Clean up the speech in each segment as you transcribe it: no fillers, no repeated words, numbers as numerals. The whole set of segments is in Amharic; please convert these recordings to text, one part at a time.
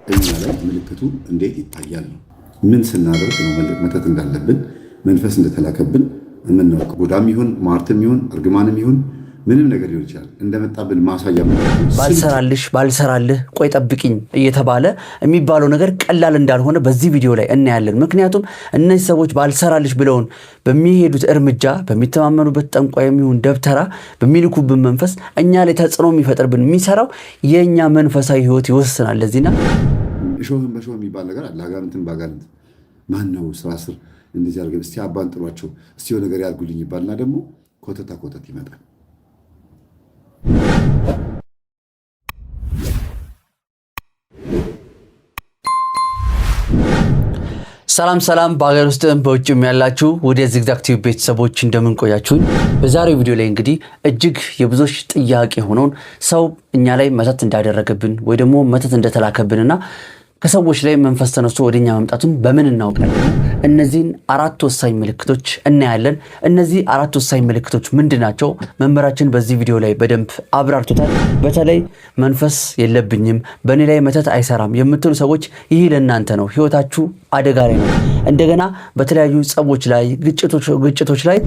እኛ ላይ ምልክቱ እንዴት ይታያል ነው። ምን ስናደርግ ነው መተት እንዳለብን መንፈስ እንደተላከብን የምናውቅ? ቡዳም ይሁን ማርትም ይሁን እርግማንም ይሁን ምንም ነገር ሊሆን ይችላል እንደመጣብን ማሳያ። ባልሰራልህ ቆይ ጠብቂኝ እየተባለ የሚባለው ነገር ቀላል እንዳልሆነ በዚህ ቪዲዮ ላይ እናያለን። ምክንያቱም እነዚህ ሰዎች ባልሰራልሽ ብለውን በሚሄዱት እርምጃ በሚተማመኑበት ጠንቋይ የሚሆን ደብተራ በሚልኩብን መንፈስ እኛ ላይ ተጽዕኖ የሚፈጥርብን የሚሰራው የእኛ መንፈሳዊ ህይወት ይወስናል። ለዚህና እሾህን በሾህ የሚባል ነገር አለ። አጋንንትን በአጋንንት ማን ነው ስራ ስር እንደዚህ አድርገን እስቲ አባን ጥሏቸው እስቲ ነገር ያድርጉልኝ ይባልና ደግሞ ኮተት ይመጣል። ሰላም በሀገር ውስጥም በውጭም ያላችሁ ወደ ዚግዛግ ቲዩብ ቤተሰቦች እንደምን ቆያችሁኝ? በዛሬው ቪዲዮ ላይ እንግዲህ እጅግ የብዙዎች ጥያቄ ሆነውን ሰው እኛ ላይ መተት እንዳደረገብን ወይ ደግሞ መተት እንደተላከብንና ከሰዎች ላይ መንፈስ ተነስቶ ወደኛ መምጣቱን በምን እናውቃለን? እነዚህን አራት ወሳኝ ምልክቶች እናያለን። እነዚህ አራት ወሳኝ ምልክቶች ምንድናቸው? መምህራችን በዚህ ቪዲዮ ላይ በደንብ አብራርቶታል። በተለይ መንፈስ የለብኝም በእኔ ላይ መተት አይሰራም የምትሉ ሰዎች ይህ ለእናንተ ነው። ህይወታችሁ አደጋ ላይ ነው። እንደገና በተለያዩ ጸቦች ላይ ግጭቶች ላይ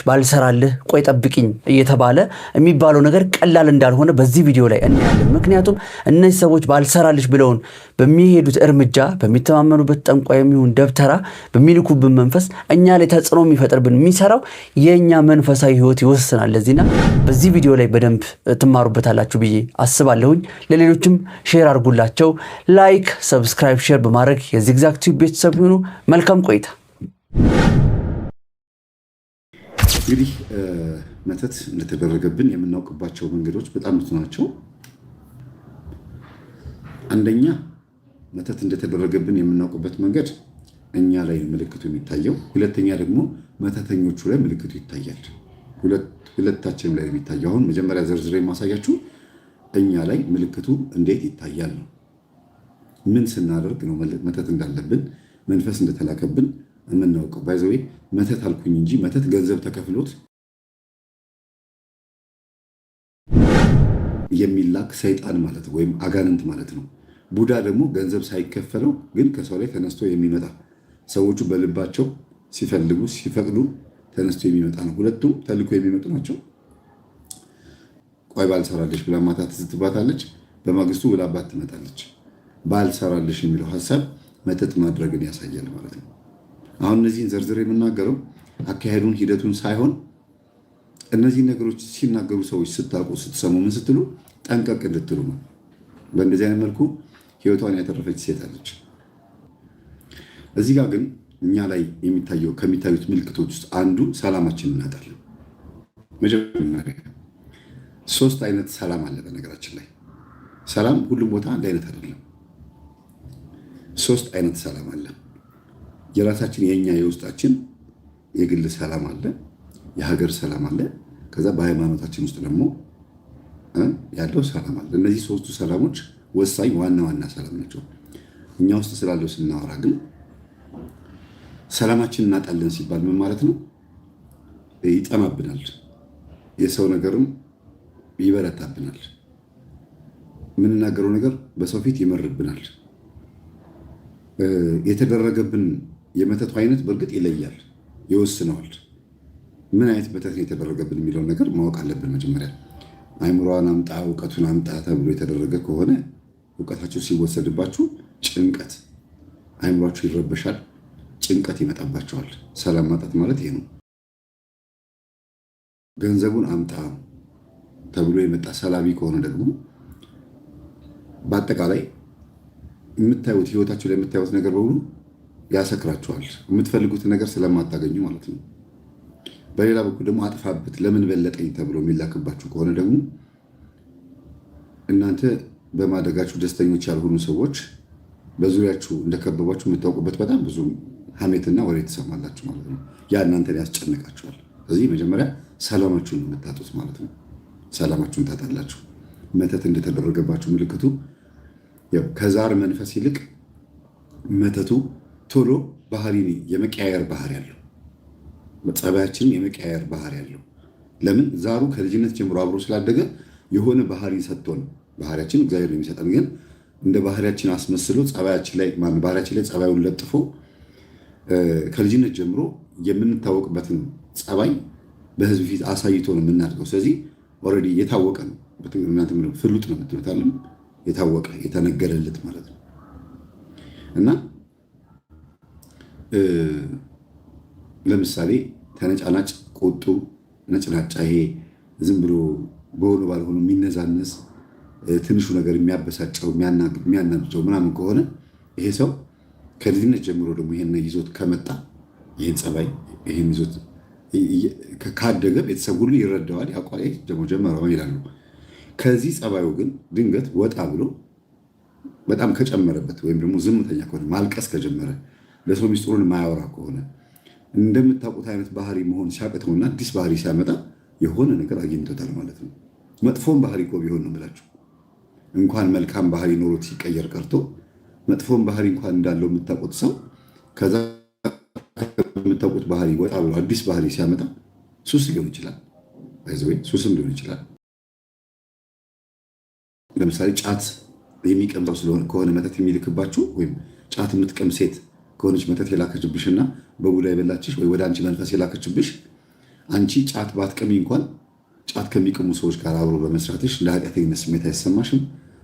ባልሰራልህ ቆይ ጠብቂኝ እየተባለ የሚባለው ነገር ቀላል እንዳልሆነ በዚህ ቪዲዮ ላይ እናያለን። ምክንያቱም እነዚህ ሰዎች ባልሰራልሽ ብለውን በሚሄዱት እርምጃ በሚተማመኑበት ጠንቋይ የሚሆን ደብተራ በሚልኩብን መንፈስ እኛ ላይ ተጽዕኖ የሚፈጥርብን የሚሰራው የእኛ መንፈሳዊ ህይወት ይወስናል። ለዚህና በዚህ ቪዲዮ ላይ በደንብ ትማሩበታላችሁ ብዬ አስባለሁኝ። ለሌሎችም ሼር አድርጉላቸው። ላይክ፣ ሰብስክራይብ፣ ሼር በማድረግ የዚግዛግ ቲዩብ ቤተሰብ ይሁኑ። መልካም ቆይታ። እንግዲህ መተት እንደተደረገብን የምናውቅባቸው መንገዶች በጣም ብዙ ናቸው። አንደኛ መተት እንደተደረገብን የምናውቅበት መንገድ እኛ ላይ ምልክቱ የሚታየው። ሁለተኛ ደግሞ መተተኞቹ ላይ ምልክቱ ይታያል። ሁለታችንም ላይ የሚታየው። አሁን መጀመሪያ ዘርዝሬ የማሳያችሁ እኛ ላይ ምልክቱ እንዴት ይታያል ነው። ምን ስናደርግ ነው መተት እንዳለብን መንፈስ እንደተላከብን የምናውቀው? ባይዘዌ መተት አልኩኝ እንጂ መተት ገንዘብ ተከፍሎት የሚላክ ሰይጣን ማለት ወይም አጋንንት ማለት ነው። ቡዳ ደግሞ ገንዘብ ሳይከፈለው ግን ከሰው ላይ ተነስቶ የሚመጣ ሰዎቹ በልባቸው ሲፈልጉ ሲፈቅዱ ተነስቶ የሚመጣ ነው። ሁለቱም ተልኮ የሚመጡ ናቸው። ቆይ ባልሰራልሽ ብላ ማታ ትዝትባታለች፣ በማግስቱ ብላባት ትመጣለች። ባልሰራልሽ የሚለው ሀሳብ መተት ማድረግን ያሳያል ማለት ነው። አሁን እነዚህን ዘርዝር የምናገረው አካሄዱን ሂደቱን ሳይሆን እነዚህ ነገሮች ሲናገሩ ሰዎች ስታውቁ ስትሰሙ ምን ስትሉ ጠንቀቅ እንድትሉ ነው። በእንደዚህ አይነት መልኩ ህይወቷን ያተረፈች ሴት አለች። እዚህ ጋር ግን እኛ ላይ ከሚታዩት ምልክቶች ውስጥ አንዱ ሰላማችን እናጣለን። መጀመሪያ 3 አይነት ሰላም አለ። በነገራችን ላይ ሰላም ሁሉም ቦታ አንድ አይነት አይደለም። 3 አይነት ሰላም አለ። የራሳችን የኛ የውስጣችን የግል ሰላም አለ፣ የሀገር ሰላም አለ፣ ከዛ በሃይማኖታችን ውስጥ ደግሞ ያለው ሰላም አለ። እነዚህ 3ቱ ሰላሞች ወሳኝ ዋና ሰላም ናቸው። እኛ ውስጥ ስላለው ስናወራ ግን ሰላማችን እናጣለን ሲባል ምን ማለት ነው? ይጠማብናል፣ የሰው ነገርም ይበረታብናል፣ የምንናገረው ነገር በሰው ፊት ይመርብናል። የተደረገብን የመተቱ አይነት በእርግጥ ይለያል፣ ይወስነዋል። ምን አይነት መተት ነው የተደረገብን የሚለውን ነገር ማወቅ አለብን። መጀመሪያ አይምሮዋን አምጣ እውቀቱን አምጣ ተብሎ የተደረገ ከሆነ እውቀታችሁ ሲወሰድባችሁ ጭንቀት፣ አይምሯችሁ ይረበሻል፣ ጭንቀት ይመጣባቸዋል። ሰላም ማጣት ማለት ይሄ ነው። ገንዘቡን አምጣ ተብሎ የመጣ ሰላቢ ከሆነ ደግሞ በአጠቃላይ የምታዩት ህይወታችሁ ላይ የምታዩት ነገር በሙሉ ያሰክራችኋል። የምትፈልጉት ነገር ስለማታገኙ ማለት ነው። በሌላ በኩል ደግሞ አጥፋበት ለምን በለጠኝ ተብሎ የሚላክባችሁ ከሆነ ደግሞ እናንተ በማደጋችሁ ደስተኞች ያልሆኑ ሰዎች በዙሪያችሁ እንደከበባችሁ የምታውቁበት በጣም ብዙ ሐሜትና ወሬ ትሰማላችሁ ማለት ነው። ያ እናንተን ያስጨንቃችኋል። ስለዚህ መጀመሪያ ሰላማችሁን የምታጡት ማለት ነው። ሰላማችሁን ታጣላችሁ። መተት እንደተደረገባችሁ ምልክቱ ከዛር መንፈስ ይልቅ መተቱ ቶሎ ባህሪ የመቀያየር ባህሪ ያለው፣ ጸባያችንን የመቀያየር ባህሪ ያለው። ለምን? ዛሩ ከልጅነት ጀምሮ አብሮ ስላደገ የሆነ ባህሪ ሰጥቶን፣ ባህሪያችን እግዚአብሔር የሚሰጠን ግን እንደ ባህሪያችን አስመስሎ ባህሪያችን ላይ ጸባዩን ለጥፎ ከልጅነት ጀምሮ የምንታወቅበትን ጸባይ በህዝብ ፊት አሳይቶ ነው የምናድገው። ስለዚህ ኦልሬዲ የታወቀ ነው። እናንተ ፍሉጥ ነው የምትሉታለም የታወቀ የተነገረለት ማለት ነው። እና ለምሳሌ ተነጫናጭ፣ ቁጡ፣ ነጭናጫ ይሄ ዝም ብሎ በሆነ ባልሆኑ የሚነዛነስ ትንሹ ነገር የሚያበሳጨው የሚያናድደው ምናምን ከሆነ ይሄ ሰው ከልጅነት ጀምሮ ደግሞ ይሄን ይዞት ከመጣ ይህን ጸባይ ይህን ይዞት ካደገ ቤተሰብ ሁሉ ይረዳዋል፣ ያውቋል። ደግሞ ጀመረው ይላሉ። ከዚህ ጸባዩ ግን ድንገት ወጣ ብሎ በጣም ከጨመረበት ወይም ደግሞ ዝምተኛ ከሆነ ማልቀስ ከጀመረ ለሰው ሚስጥሩን ማያወራ ከሆነ እንደምታውቁት አይነት ባህሪ መሆን ሲያቅተውና አዲስ ባህሪ ሲያመጣ የሆነ ነገር አግኝቶታል ማለት ነው። መጥፎን ባህሪ እኮ ቢሆን ነው የምላችሁ እንኳን መልካም ባህሪ ኖሮት ሲቀየር ቀርቶ መጥፎን ባህሪ እንኳን እንዳለው የምታውቁት ሰው ከዛ የምታውቁት ባህሪ ወጣ ብሎ አዲስ ባህሪ ሲያመጣ ሱስ ሊሆን ይችላል። ሱስም ሊሆን ይችላል። ለምሳሌ ጫት የሚቀምሰው ስለሆነ ከሆነ መተት የሚልክባችሁ ወይም ጫት የምትቀም ሴት ከሆነች መተት የላከችብሽና በቡላ የበላችሽ ወይ ወደ አንቺ መንፈስ የላከችብሽ አንቺ ጫት ባትቀሚ እንኳን ጫት ከሚቀሙ ሰዎች ጋር አብሮ በመስራትሽ ለኃጢአተኝነት ስሜት አይሰማሽም።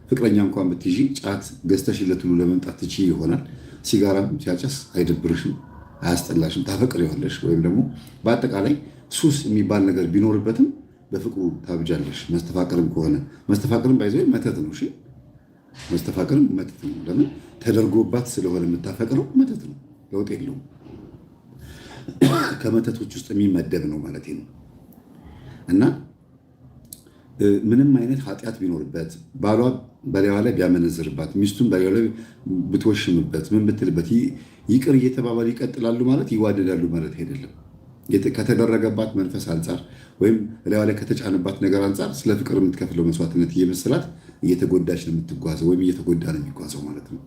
ፍቅረኛ እንኳን ብትይዢ ጫት ገዝተሽለት ሁሉ ለመምጣት ትችይ ይሆናል። ሲጋራም ሲያጨስ አይደብርሽም፣ አያስጠላሽም፣ ታፈቅሪዋለሽ። ወይም ደግሞ በአጠቃላይ ሱስ የሚባል ነገር ቢኖርበትም በፍቅሩ ታብጃለሽ። መስተፋቅርም ከሆነ መስተፋቅርም ባይዘ መተት ነው። እሺ መስተፋቅርም መተት ነው። ለምን ተደርጎባት ስለሆነ የምታፈቅረው መተት ነው። ለውጥ የለውም። ከመተቶች ውስጥ የሚመደብ ነው ማለት ነው። እና ምንም አይነት ኃጢአት ቢኖርበት ባሏ በሌዋ ላይ ቢያመነዝርባት ሚስቱን በሌዋ ላይ ብትወሽምበት ምን ብትልበት ይቅር እየተባባሉ ይቀጥላሉ ማለት ይዋደዳሉ ማለት አይደለም። ከተደረገባት መንፈስ አንጻር ወይም ሌዋ ላይ ከተጫነባት ነገር አንጻር ስለ ፍቅር የምትከፍለው መስዋዕትነት እየመሰላት እየተጎዳች ነው የምትጓዘው ወይም እየተጎዳ ነው የሚጓዘው ማለት ነው።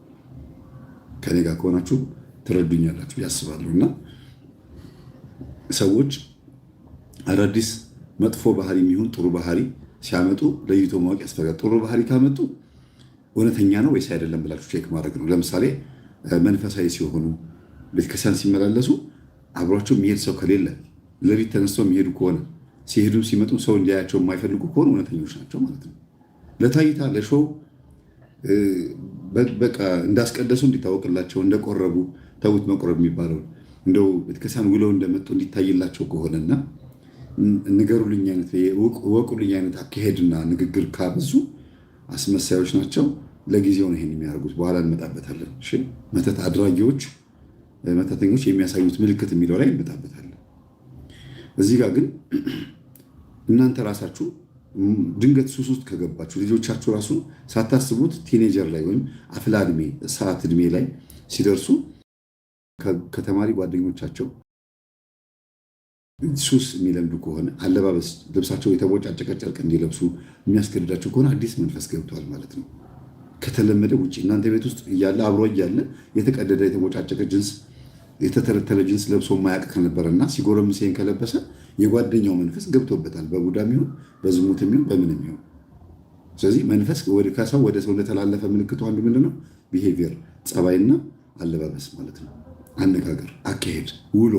ከኔ ጋር ከሆናችሁ ትረዱኛላችሁ ያስባሉ። እና ሰዎች አዳዲስ መጥፎ ባህሪ የሚሆን ጥሩ ባህሪ ሲያመጡ ለይቶ ማወቅ ያስፈልጋል። ጥሩ ባህሪ ካመጡ እውነተኛ ነው ወይስ አይደለም ብላችሁ ቼክ ማድረግ ነው። ለምሳሌ መንፈሳዊ ሲሆኑ ቤተክርስቲያን ሲመላለሱ አብሯቸው የሚሄድ ሰው ከሌለ ለሊት ተነስተው የሚሄዱ ከሆነ ሲሄዱም ሲመጡም ሰው እንዲያያቸው የማይፈልጉ ከሆነ እውነተኞች ናቸው ማለት ነው። ለታይታ ለሾው በቃ እንዳስቀደሱ እንዲታወቅላቸው እንደቆረቡ ተውት መቁረብ የሚባለው እንደው ቤተክርስቲያን ውለው እንደመጡ እንዲታይላቸው ከሆነና ንገሩልኝ አይነት ወቁልኝ አይነት አካሄድና ንግግር ካበዙ አስመሳዮች ናቸው። ለጊዜው ነው ይሄን የሚያደርጉት። በኋላ እንመጣበታለን። እሺ መተት አድራጊዎች መተተኞች የሚያሳዩት ምልክት የሚለው ላይ እንመጣበታለን። እዚህ ጋር ግን እናንተ ራሳችሁ ድንገት ሱስ ውስጥ ከገባችሁ ልጆቻችሁ ራሱ ሳታስቡት ቲኔጀር ላይ ወይም አፍላ እድሜ ሰዓት እድሜ ላይ ሲደርሱ ከተማሪ ጓደኞቻቸው ሱስ የሚለምዱ ከሆነ አለባበስ ልብሳቸው የተቦጫጨቀ ጨርቅ እንዲለብሱ የሚያስገድዳቸው ከሆነ አዲስ መንፈስ ገብቷል ማለት ነው። ከተለመደ ውጭ እናንተ ቤት ውስጥ እያለ አብሮ እያለ የተቀደደ የተቦጫጨቀ ጅንስ የተተለተለ ጅንስ ለብሶ የማያውቅ ከነበረና ሲጎረምስ ይሄን ከለበሰ የጓደኛው መንፈስ ገብቶበታል። በቡዳም ይሁን በዝሙትም ይሁን በምንም ይሁን። ስለዚህ መንፈስ ከሰው ወደ ሰው እንደተላለፈ ምልክቱ አንዱ ምንድነው? ቢሄቪየር ጸባይና አለባበስ ማለት ነው። አነጋገር፣ አካሄድ፣ ውሎ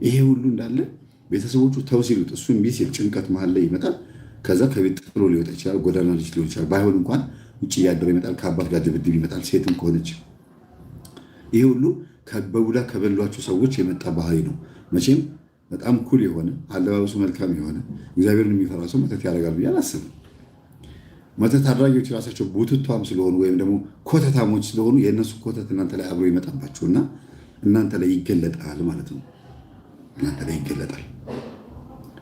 ይሄ ሁሉ እንዳለ ቤተሰቦቹ ተው ሲሉት እሱ እምቢ ሲል ጭንቀት መሀል ላይ ይመጣል። ከዛ ከቤት ጥሎ ሊወጣ ይችላል። ጎዳና ልጅ ሊሆን ይችላል። ባይሆን እንኳን ውጭ እያደረ ይመጣል። ከአባት ጋር ድብድብ ይመጣል። ሴትም ከሆነች ይሄ ሁሉ በቡዳ ከበሏቸው ሰዎች የመጣ ባህሪ ነው። መቼም በጣም ኩል የሆነ አለባበሱ መልካም የሆነ እግዚአብሔርን የሚፈራ ሰው መተት ያደርጋል ብዬ አላስብም። መተት አድራጊዎች ራሳቸው ቡትቷም ስለሆኑ ወይም ደግሞ ኮተታሞች ስለሆኑ የእነሱ ኮተት እናንተ ላይ አብሮ ይመጣባችሁና እናንተ ላይ ይገለጣል ማለት ነው። እናንተ ላይ ይገለጣል።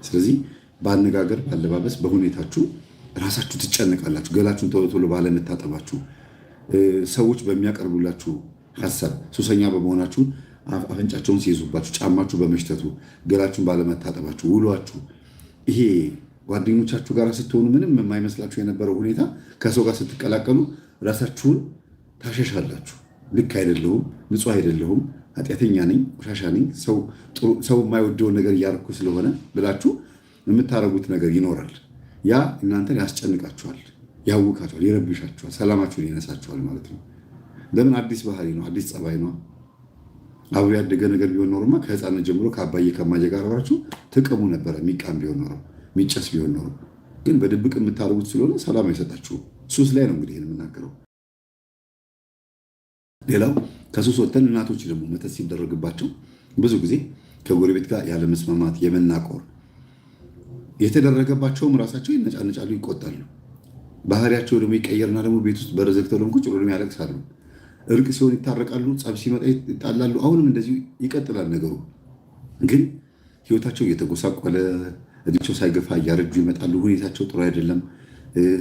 ስለዚህ በአነጋገር፣ በአለባበስ፣ በሁኔታችሁ ራሳችሁ ትጨነቃላችሁ። ገላችሁን ቶሎ ቶሎ ባለመታጠባችሁ፣ ሰዎች በሚያቀርቡላችሁ ሀሳብ ሱሰኛ በመሆናችሁ አፍንጫቸውን ሲይዙባችሁ፣ ጫማችሁ በመሽተቱ፣ ገላችሁን ባለመታጠባችሁ፣ ውሏችሁ ይሄ ጓደኞቻችሁ ጋር ስትሆኑ ምንም የማይመስላችሁ የነበረው ሁኔታ ከሰው ጋር ስትቀላቀሉ ራሳችሁን ታሸሻላችሁ። ልክ አይደለሁም፣ ንጹህ አይደለሁም፣ ኃጢአተኛ ነኝ፣ ቆሻሻ ነኝ፣ ሰው የማይወደውን ነገር እያደረኩ ስለሆነ ብላችሁ የምታደርጉት ነገር ይኖራል። ያ እናንተን ያስጨንቃችኋል፣ ያውካቸዋል፣ ይረብሻቸዋል፣ ሰላማችሁን ይነሳቸዋል ማለት ነው። ለምን? አዲስ ባህሪ ነው፣ አዲስ ጸባይ ነው። አብሮ ያደገ ነገር ቢሆን ኖሮማ ከህፃነት ጀምሮ ከአባዬ ከማየ ጋር አብራችሁ ትቅሙ ነበረ። የሚቃም ቢሆን ኖሮ፣ የሚጨስ ቢሆን ኖሮ፣ ግን በድብቅ የምታደርጉት ስለሆነ ሰላም አይሰጣችሁም። ሱስ ላይ ነው እንግዲህ ይህን የምናገረው። ሌላው ከሱስ ወጥተን እናቶች ደግሞ መተት ሲደረግባቸው ብዙ ጊዜ ከጎረቤት ጋር ያለ መስማማት፣ የመናቆር የተደረገባቸውም ራሳቸው ይነጫነጫሉ፣ ይቆጣሉ። ባህሪያቸው ደግሞ ይቀየርና ደግሞ ቤት ውስጥ በር ዘግተው ደግሞ ቁጭ ብለው ያለቅሳሉ። እርቅ ሲሆን ይታረቃሉ፣ ጸብ ሲመጣ ይጣላሉ። አሁንም እንደዚሁ ይቀጥላል ነገሩ። ግን ህይወታቸው እየተጎሳቆለ እድሜያቸው ሳይገፋ እያረጁ ይመጣሉ። ሁኔታቸው ጥሩ አይደለም።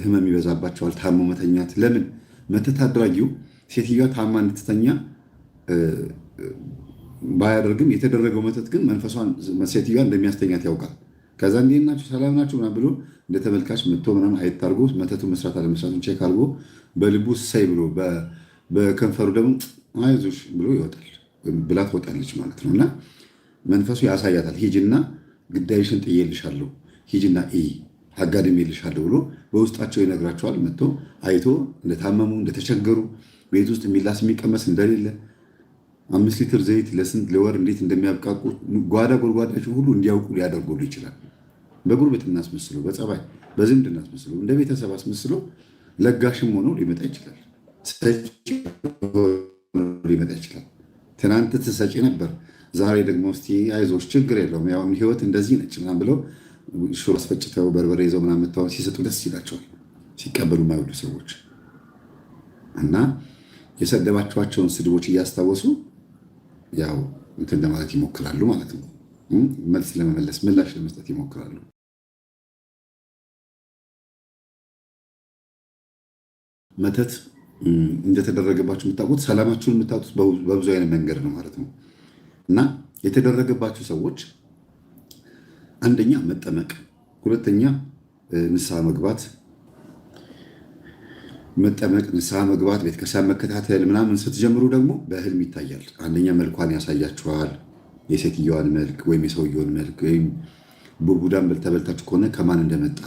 ህመም ይበዛባቸዋል። ታሞ መተኛት። ለምን? መተት አድራጊው ሴትዮዋ ታማ እንድትተኛ ባያደርግም የተደረገው መተት ግን መንፈሷን ሴትዮዋ እንደሚያስተኛት ያውቃል። ከዛ እንዴት ናችሁ ሰላም ናችሁ ምናምን ብሎ እንደ ተመልካች መጥቶ ምናምን አየት አድርጎ መተቱን መስራት አለመስራቱን ቼክ አድርጎ በልቡ ሳይ ብሎ በከንፈሩ ደግሞ አይዞሽ ብሎ ይወጣል ብላ ትወጣለች ማለት ነው። እና መንፈሱ ያሳያታል። ሂጅና ግዳይሽን ጥዬልሻለሁ፣ ሂጅና አጋድሜልሻለሁ ብሎ በውስጣቸው ይነግራቸዋል። መጥቶ አይቶ እንደታመሙ እንደተቸገሩ፣ ቤት ውስጥ የሚላስ የሚቀመስ እንደሌለ፣ 5 ሊትር ዘይት ለስንት ለወር እንዴት እንደሚያብቃቁ ጓዳ ጎድጓዳቸው ሁሉ እንዲያውቁ ሊያደርጉሉ ይችላል። በጉርብትና አስመስሎ፣ በጸባይ በዝምድና አስመስሎ፣ እንደ ቤተሰብ አስመስሎ ለጋሽም ሆኖ ሊመጣ ይችላል። ሰጪ ሊመጣ ይችላል። ትናንት ትሰጪ ነበር፣ ዛሬ ደግሞ እስቲ አይዞሽ ችግር የለውም ያው ህይወት እንደዚህ ነች ምናምን ብለው ሽሮ አስፈጭተው በርበሬ ይዘው ምናምን መተው ሲሰጡ ደስ ይላቸዋል። ሲቀበሉ የማይወዱ ሰዎች እና የሰደባቸዋቸውን ስድቦች እያስታወሱ ያው እንትን ለማለት ይሞክራሉ ማለት ነው። መልስ ለመመለስ ምላሽ ለመስጠት ይሞክራሉ። መተት እንደተደረገባችሁ የምታውቁት ሰላማችሁን የምታጡት በብዙ አይነት መንገድ ነው ማለት ነው። እና የተደረገባችሁ ሰዎች አንደኛ መጠመቅ፣ ሁለተኛ ንስሐ መግባት። መጠመቅ፣ ንስሐ መግባት፣ ቤተክርስቲያን መከታተል ምናምን ስትጀምሩ ደግሞ በህልም ይታያል። አንደኛ መልኳን ያሳያችኋል። የሴትዮዋን መልክ ወይም የሰውየውን መልክ ወይም ቡዳን በልታችሁ ከሆነ ከማን እንደመጣ፣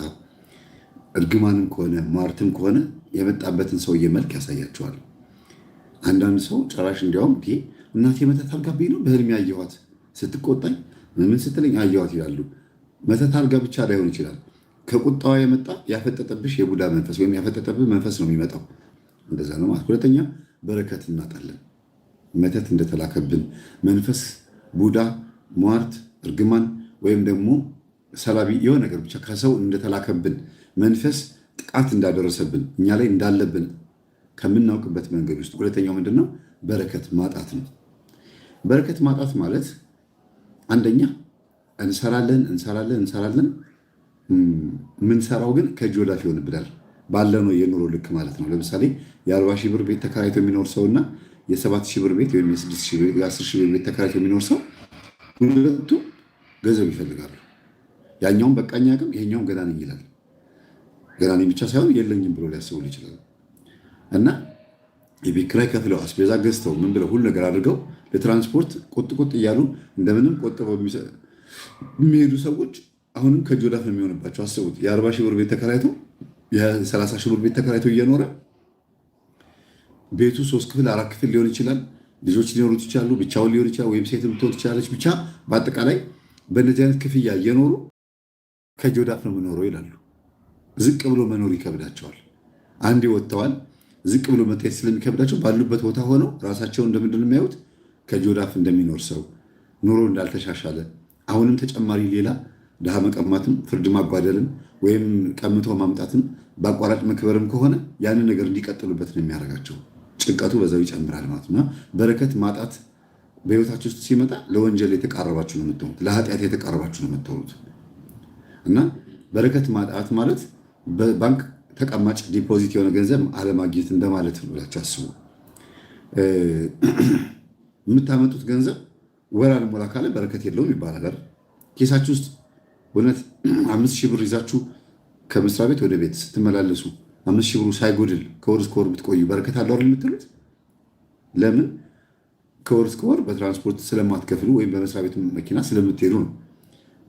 እርግማንም ከሆነ ሟርትም ከሆነ የመጣበትን ሰውዬ መልክ ያሳያችኋል። አንዳንድ ሰው ጭራሽ እንዲያውም እናቴ መተት አልጋብኝ ነው በህልም ያየኋት ስትቆጣኝ ምን ስትለኝ አየኋት ይላሉ። መተት አልጋ ብቻ ላይሆን ይችላል። ከቁጣዋ የመጣ ያፈጠጠብሽ የቡዳ መንፈስ ወይም ያፈጠጠብህ መንፈስ ነው የሚመጣው። እንደዛ ነው ማለት። ሁለተኛ በረከት እናጣለን። መተት እንደተላከብን መንፈስ፣ ቡዳ፣ ሟርት፣ እርግማን ወይም ደግሞ ሰላቢ የሆነ ነገር ብቻ ከሰው እንደተላከብን መንፈስ ጥቃት እንዳደረሰብን እኛ ላይ እንዳለብን ከምናውቅበት መንገድ ውስጥ ሁለተኛው ምንድን ነው? በረከት ማጣት ነው። በረከት ማጣት ማለት አንደኛ እንሰራለን ምንሰራው ግን ከእጅ ወዳፍ ይሆንብናል። ባለነው የኑሮ ልክ ማለት ነው። ለምሳሌ የ40 ሺህ ብር ቤት ተከራይቶ የሚኖር ሰው እና የ7 ሺህ ብር ቤት ወይም የ6 ሺህ ብር፣ የ10 ሺህ ብር ቤት ተከራይቶ የሚኖር ሰው ሁለቱ ገንዘብ ይፈልጋሉ። ያኛውም በቃኝ አቅም፣ ይሄኛውም ገና ነኝ ይላል። ገና ነኝ ብቻ ሳይሆን የለኝም ብሎ ሊያስቡ ይችላል። እና የቤት ኪራይ ከፍለው አስቤዛ ገዝተው ምን ብለው ሁሉ ነገር አድርገው ለትራንስፖርት ቁጥ እያሉ እንደምንም ቆጥበው የሚሄዱ ሰዎች አሁንም ከእጅ ወዳፍ ነው የሚሆንባቸው። አስቡት። የ40 ሺህ ብር ቤት ተከራይቶ የ30 ሺህ ብር ቤት ተከራይቶ እየኖረ ቤቱ 3 ክፍል 4 ክፍል ሊሆን ይችላል። ልጆች ሊኖሩት ይችላሉ። ብቻውን ሊሆን ይችላል። ወይም ሴት ልትሆን ትችላለች። ብቻ በአጠቃላይ በእነዚህ አይነት ክፍያ እየኖሩ ከእጅ ወዳፍ ነው የምኖረው ይላሉ። ዝቅ ብሎ መኖር ይከብዳቸዋል። አንዴ ወጥተዋል። ዝቅ ብሎ መታየት ስለሚከብዳቸው ባሉበት ቦታ ሆነው ራሳቸውን እንደምንድን የሚያዩት ከእጅ ወዳፍ እንደሚኖር ሰው፣ ኑሮ እንዳልተሻሻለ፣ አሁንም ተጨማሪ ሌላ ድሃ መቀማትም ፍርድ ማጓደልም ወይም ቀምቶ ማምጣትም በአቋራጭ መክበርም ከሆነ ያንን ነገር እንዲቀጥሉበት ነው የሚያደርጋቸው። ጭንቀቱ በዛው ይጨምራል ማለት ነው። በረከት ማጣት በህይወታችሁ ውስጥ ሲመጣ ለወንጀል የተቃረባችሁ ነው የምትሆኑት፣ ለኃጢአት የተቃረባችሁ ነው የምትሆኑት። እና በረከት ማጣት ማለት በባንክ ተቀማጭ ዲፖዚት የሆነ ገንዘብ አለማግኘት እንደማለት ነው ብላችሁ አስቡ። የምታመጡት ገንዘብ ወር አልሞላ ካለ በረከት የለውም ይባላል። ኬሳችሁ ውስጥ እውነት 5,000 ብር ይዛችሁ ከመስሪያ ቤት ወደ ቤት ስትመላለሱ 5,000 ብሩ ሳይጎድል ከወር እስከ ወር ብትቆዩ በረከት አለው አይደል የምትሉት? ለምን? ከወር እስከ ወር በትራንስፖርት ስለማትከፍሉ ወይም በመስሪያ ቤት መኪና ስለምትሄዱ ነው።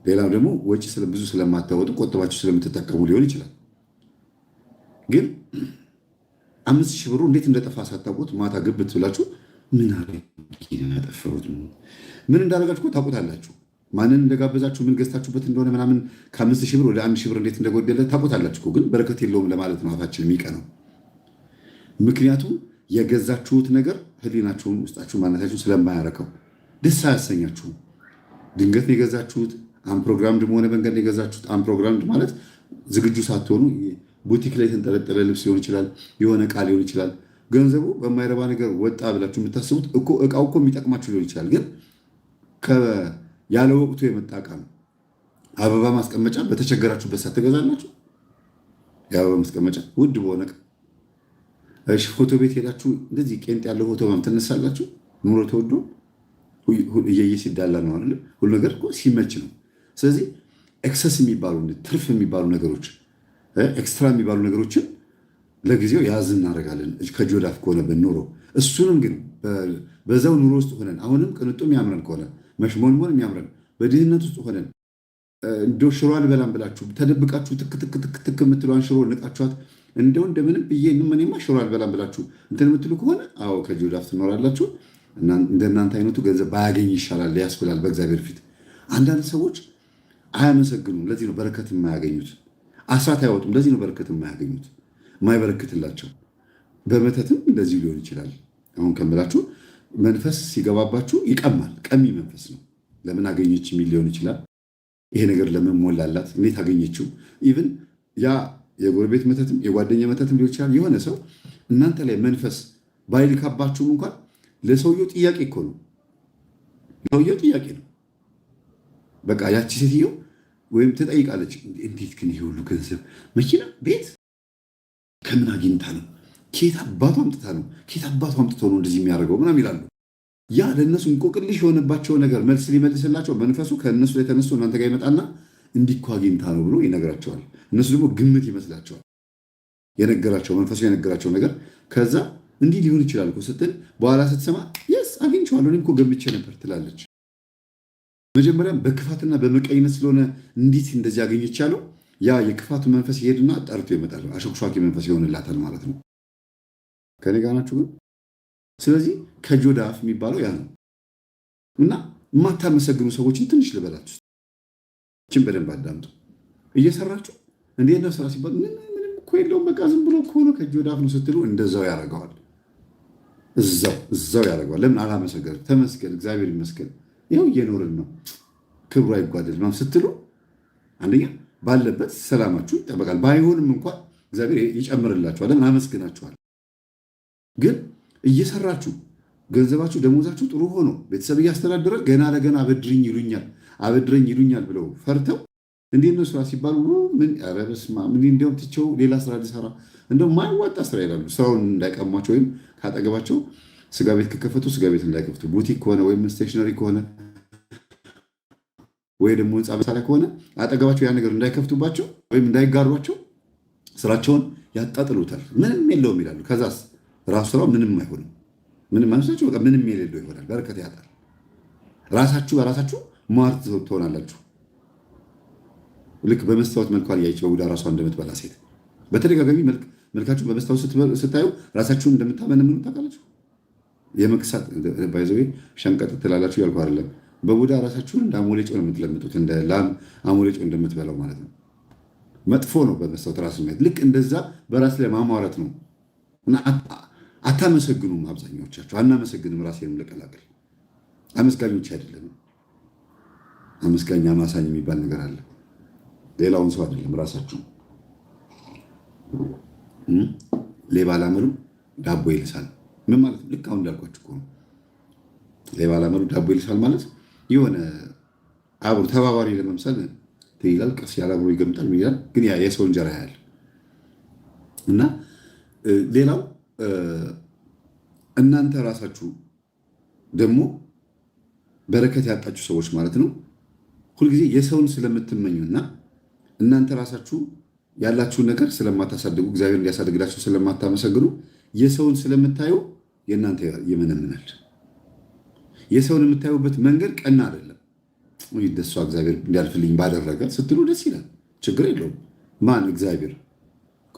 ሌላው ደግሞ ወጪ ብዙ ስለማታወጡ ቆጥባችሁ ስለምትጠቀሙ ሊሆን ይችላል። ግን 5,000 ብሩ እንዴት እንደጠፋ ሳታውቁት ማታ ግብት ብላችሁ ምን ያጠፈሩት ምን እንዳደረጋችሁ ታውቁታላችሁ። ማንን እንደጋበዛችሁ ምን ገዝታችሁበት እንደሆነ ምናምን ከ5,000 ብር ወደ 1,000 ብር እንዴት እንደጎደለ ታውቁታላችሁ። ግን በረከት የለውም ለማለት ነው አፋችን የሚቀነው። ምክንያቱም የገዛችሁት ነገር ህሊናችሁን፣ ውስጣችሁ፣ ማንነታችሁን ስለማያረከው ደስ አያሰኛችሁም። ድንገት ነው የገዛችሁት። አንፕሮግራምድ በሆነ መንገድ ነው የገዛችሁት። አንፕሮግራምድ ማለት ዝግጁ ሳትሆኑ ቡቲክ ላይ የተንጠለጠለ ልብስ ሊሆን ይችላል፣ የሆነ ዕቃ ሊሆን ይችላል። ገንዘቡ በማይረባ ነገር ወጣ ብላችሁ የምታስቡት እቃው እኮ የሚጠቅማችሁ ሊሆን ይችላል፣ ግን ያለ ወቅቱ የመጣ ዕቃ ነው። አበባ ማስቀመጫ በተቸገራችሁበት ሰዓት ትገዛላችሁ። የአበባ ማስቀመጫ ውድ በሆነ ዕቃ። እሺ ፎቶ ቤት ሄዳችሁ እንደዚህ ቄንጥ ያለው ፎቶ ማም ትነሳላችሁ። ኑሮ ተወዶ እየየ ሲዳላ ነው አይደል? ሁሉ ነገር እኮ ሲመች ነው። ስለዚህ ኤክሰስ የሚባሉ ትርፍ የሚባሉ ነገሮች፣ ኤክስትራ የሚባሉ ነገሮችን ለጊዜው ያዝ እናደርጋለን ከእጅ ወደ አፍ ከሆነ ኑሮ። እሱንም ግን በዛው ኑሮ ውስጥ ሆነን አሁንም ቅንጡ የሚያምረን ከሆነ መሽሞንሞን የሚያምረን በድህነት ውስጥ ሆነን እንደው ሽሮ አልበላም ብላችሁ ተደብቃችሁ ትክ የምትለዋን ሽሮ ንቃችኋት እንደው እንደምንም ብዬ እኔማ ሽሮ አልበላም ብላችሁ እንትን የምትሉ ከሆነ አዎ ከእጅ ወደ አፍ ትኖራላችሁ። እንደናንተ አይነቱ ገንዘብ ባያገኝ ይሻላል ያስብላል በእግዚአብሔር ፊት። አንዳንድ ሰዎች አያመሰግኑም። ለዚህ ነው በረከት የማያገኙት። አስራት አይወጡም። ለዚህ ነው በረከት የማያገኙት፣ የማይበረክትላቸው። በመተትም እንደዚህ ሊሆን ይችላል። አሁን ከምላችሁ መንፈስ ሲገባባችሁ ይቀማል። ቀሚ መንፈስ ነው። ለምን አገኘች የሚል ሊሆን ይችላል። ይሄ ነገር ለምን ሞላላት፣ እንዴት አገኘችው? ኢቭን ያ የጎረቤት መተትም የጓደኛ መተትም ሊሆን ይችላል። የሆነ ሰው እናንተ ላይ መንፈስ ባይልካባችሁም እንኳን ለሰውየው ጥያቄ እኮ ነው። ለሰውየው ጥያቄ ነው። በቃ ያቺ ሴትዮ ወይም ትጠይቃለች፣ እንዴት ግን ይሄ ሁሉ ገንዘብ፣ መኪና፣ ቤት ከምን አግኝታ ነው? ኬት አባቱ አምጥታ ነው? ኬት አባቱ አምጥቶ ነው እንደዚህ የሚያደርገው? ምናምን ይላሉ። ያ ለእነሱ እንቆቅልሽ የሆነባቸው ነገር መልስ ሊመልስላቸው መንፈሱ ከእነሱ ላይ ተነስቶ እናንተ ጋር ይመጣና እንዲኮ አግኝታ ነው ብሎ ይነግራቸዋል። እነሱ ደግሞ ግምት ይመስላቸዋል የነገራቸው መንፈሱ የነገራቸው ነገር። ከዛ እንዲህ ሊሆን ይችላል እኮ ስትል በኋላ ስትሰማ የስ አግኝቼዋለሁ እኔም እኮ ገምቼ ነበር ትላለች። መጀመሪያም በክፋትና በመቀኝነት ስለሆነ እንዴት እንደዚህ አገኘች ያለው ያ የክፋቱ መንፈስ ይሄድና ጠርቶ ይመጣል። አሾክሿኪ መንፈስ ይሆንላታል ማለት ነው። ከኔ ጋር ናችሁ ግን? ስለዚህ ከእጅ ወደ አፍ የሚባለው ያ ነው። እና የማታመሰግኑ ሰዎችን ትንሽ ልበላችሁ፣ ችን በደንብ አዳምጡ። እየሰራችሁ እንዴት ነው ስራ ሲባል ምንም እኮ የለውም በቃ ዝም ብሎ እኮ ነው ከእጅ ወደ አፍ ነው ስትሉ እንደዛው ያደርገዋል። እዛው ያደርገዋል። ለምን አላመሰገንም? ተመስገን እግዚአብሔር ይመስገን ይኸው እየኖርን ነው ክብሩ አይጓደልም ስትሉ አንደኛ ባለበት ሰላማችሁ ይጠበቃል። ባይሆንም እንኳን እግዚአብሔር ይጨምርላችኋል። ለምን አመስግናችኋል። ግን እየሰራችሁ ገንዘባችሁ ደሞዛችሁ ጥሩ ሆኖ ቤተሰብ እያስተዳደረ ገና ለገና አበድረኝ ይሉኛል ብለው ፈርተው እንዴት ነው ስራ ሲባሉ ምን ረበስማ ምን እንዲያውም ትቼው ሌላ ስራ ሊሰራ እንደው ማይዋጣ ስራ ይላሉ። ስራውን እንዳይቀሟቸው ወይም ካጠገባቸው ስጋ ቤት ከከፈቱ ስጋ ቤት እንዳይከፍቱ፣ ቡቲክ ከሆነ ወይም ስቴሽነሪ ከሆነ ወይ ደግሞ ህንፃ መሳሪያ ከሆነ አጠገባቸው ያ ነገር እንዳይከፍቱባቸው ወይም እንዳይጋሯቸው ስራቸውን ያጣጥሉታል። ምንም የለውም ይላሉ። ከዛስ ራሱ ስራው ምንም አይሆንም። ምንም አይመስላችሁ፣ በቃ ምንም የሌለው ይሆናል። በረከት ያጣል። ራሳችሁ በራሳችሁ ሟርት ትሆናላችሁ። ልክ በመስታወት መልኳን እያየች በቡዳ ራሷ እንደምትበላ ሴት በተደጋጋሚ መልካችሁ በመስታወት ስታዩ ራሳችሁን እንደምታመነምኑ ታውቃላችሁ። የመክሳት ባይዘዌ ሸንቀጥ ትላላችሁ ያልኩ አይደለም። በቡዳ ራሳችሁን እንደ አሞሌ ጨው ነው የምትለምጡት፣ እንደ ላም አሞሌ ጨው እንደምትበላው ማለት ነው። መጥፎ ነው በመስታወት ራስ ማየት። ልክ እንደዛ በራስ ላይ ማሟረት ነው። እና አታመሰግኑም። አብዛኛዎቻችሁ አናመሰግንም። ራሴንም ልቀላቅል አመስጋኞች አይደለም። አመስጋኝ አማሳኝ የሚባል ነገር አለ። ሌላውን ሰው አይደለም፣ ራሳችሁ። ሌባ ላመሉ ዳቦ ይልሳል። ምን ማለት? ልክ አሁን እንዳልኳችሁ እኮ ነው። ሌባ ላመሉ ዳቦ ይልሳል ማለት የሆነ አብሮ ተባባሪ ለመምሰል ይላል። ቀስ ያለ አብሮ ይገምጣል ይላል። ግን ያ የሰው እንጀራ ያህል እና ሌላው እናንተ ራሳችሁ ደግሞ በረከት ያጣችሁ ሰዎች ማለት ነው። ሁልጊዜ የሰውን ስለምትመኙና እናንተ ራሳችሁ ያላችሁን ነገር ስለማታሳድጉ እግዚአብሔር እንዲያሳድግላችሁ ስለማታመሰግኑ የሰውን ስለምታዩ የእናንተ ይመነምናል። የሰውን የምታዩበት መንገድ ቀና አይደለም። ደሷ እግዚአብሔር እንዲያልፍልኝ ባደረገ ስትሉ ደስ ይላል። ችግር የለውም። ማን? እግዚአብሔር።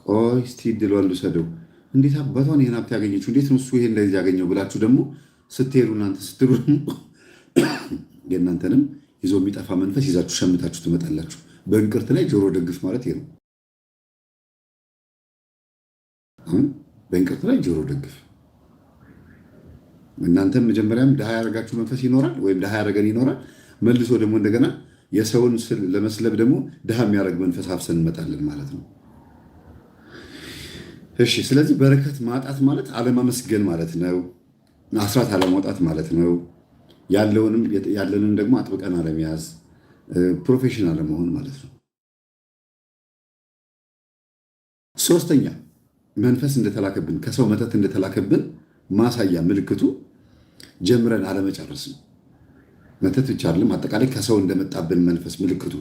ቆይ እስቲ ድሏን ልውሰደው፣ እንዴት አባቷን ይህን ሀብት ያገኘችው፣ እንዴት ነው እሱ ይሄን እንደዚህ ያገኘው ብላችሁ ደግሞ ስትሄዱ እናንተ ስትሉ የእናንተንም ይዞ የሚጠፋ መንፈስ ይዛችሁ ሸምታችሁ ትመጣላችሁ። በእንቅርት ላይ ጆሮ ደግፍ ማለት ይሄ ነው። በእንቅርት ላይ ጆሮ ደግፍ። እናንተም መጀመሪያም ድሃ ያደረጋችሁ መንፈስ ይኖራል፣ ወይም ድሃ ያደረገን ይኖራል። መልሶ ደግሞ እንደገና የሰውን ለመስለብ ደግሞ ድሃ የሚያደርግ መንፈስ አፍሰን እንመጣለን ማለት ነው። እሺ፣ ስለዚህ በረከት ማጣት ማለት አለማመስገን ማለት ነው። አስራት አለማውጣት ማለት ነው። ያለንን ደግሞ አጥብቀን አለመያዝ፣ ፕሮፌሽናል አለመሆን ማለት ነው። ሶስተኛ መንፈስ እንደተላከብን ከሰው መተት እንደተላከብን ማሳያ ምልክቱ ጀምረን አለመጨረስ ነው። መተት ብቻ አይደለም፣ አጠቃላይ ከሰው እንደመጣብን መንፈስ ምልክቱ